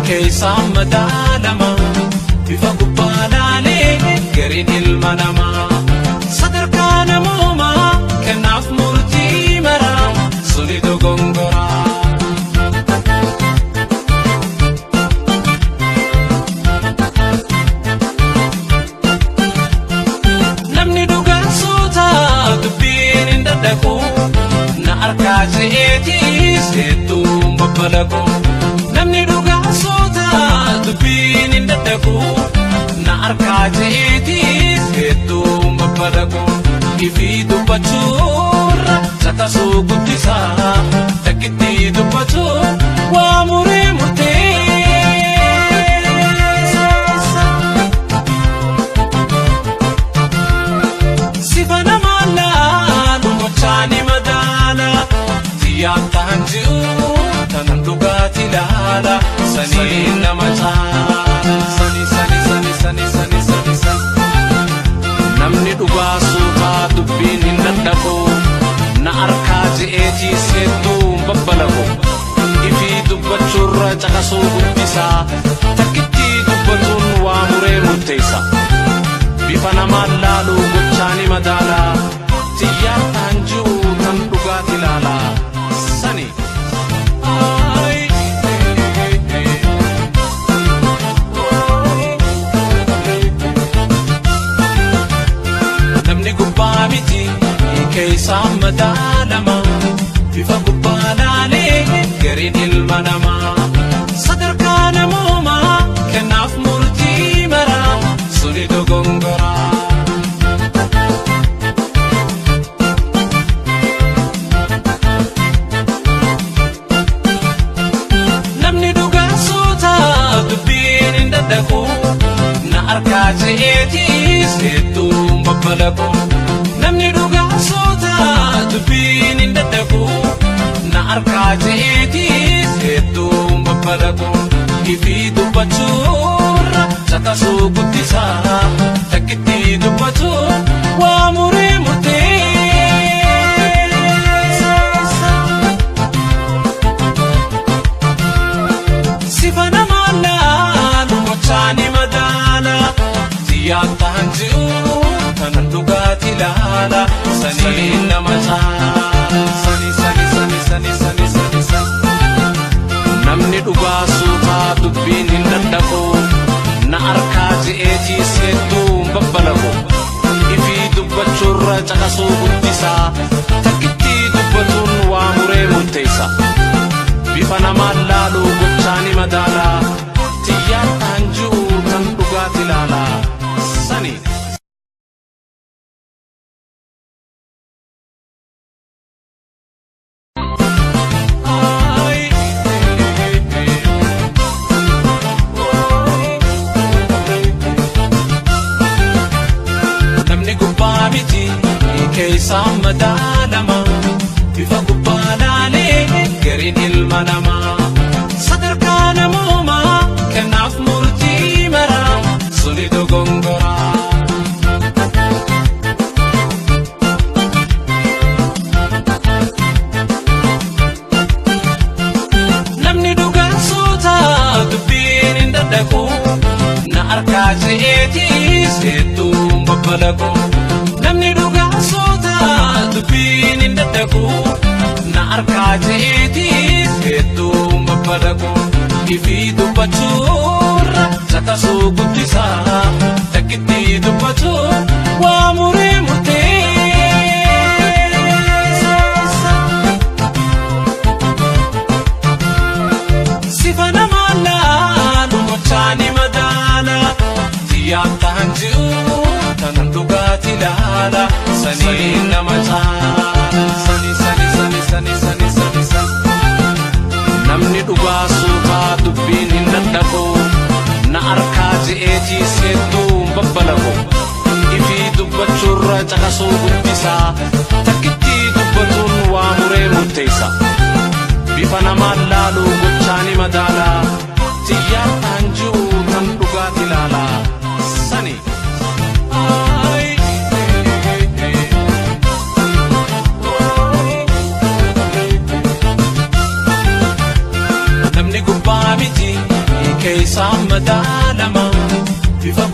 keessa madaalama bifa gubbaalaalee gariin ilma namaa sadarkaa namoomaa kennaaf murtii maraa suni dogongoraa. Namni dhugaan suuta dubbiin hin dadhabu na argaa jeetis hedduu babbalagu. Namni dhugaa suuta dubbiin hin dadhabu na argaa jeetis hedduu babbalagu. Ifi dubbachuurra caqasuu guddisaa takkitti dubbatu waa muree murteessa. Sifa namaa laalu gochaani madaala tiyyaan ta'an jiru tanan dhugaati laala sanii nama caala sani. Namni dhugaa suutaa dubbiin hin dadhabu na arkaa je'eetis hedduu babbalagu. Ifi dubbachuurra caqasuu guddisaa takkitti dubbatuun waa muree murteessa. Bifa namaan laalu gochaani madaalaa tiyyaan ta'an jiru tan dhugaati laala sani. Namni gubbaa miti keessa madaalama bifa gubbaalaalee gariin ilma namaa sadarkaa namoomaa kennaaf murtii maraa suni dogongoraa. Namni dhugaa suuta dubbiin hin dadhabu na argaa jeetis hedduu babbalagu. Namni dhugaa suuta dubbiin hin dadhabu na argaa jeetis hedduu babbalagu. Ifi dubbachuurra caqasuu guddisaa takkitti dubbatu waa muree murteessa. Sifa namaa laalu gochaani madaala tiyyaan ta'an jiru tanan dhugaati laala sanii nama caala sani. Namni dhugaa suutaa dubbiin hin dadhabu na arkaa je'eetis hedduu babbalagu. Ifi dubbachuurra caqasuu guddisaa takkitti dubbatuun waa muree murteessa. Bifa namaan laalu gochaani madaalaa tiyyaan ta'an jiru tan dhugaati laala sani. Namni gubbaa miti keessa madaalama bifa gubbaalaalee gariin ilma namaa sadarkaa namoomaa kennaaf murtii maraa suni dogongoraa. Namni dhugaa suuta dubbiin hin dadhabu na argaa jeetis hedduu babbalagu. Namni dhugaa suuta dubbiin hin dadhabu na argaa jeetis hedduu babbalagu. Ifi dubbachuurra caqasuu guddisaa takkitti dubbatu waa muree murteessa. Sifa namaa laalu gochaani madaala tiyyaan ta'an jiru tanan dhugaati laala sanii nama caala sani. Namni dhugaa suutaa dubbiin hin dadhabu na arkaa je'eetis hedduu babbalagu. Ifi dubbachuurra caqasuu guddisaa takkitti dubbatuun waa muree murteessa. Bifa namaan laalu gochaani madaalaa tiyyaan ta'an jiru tan dhugaati laala sani. keessa madaalama bifa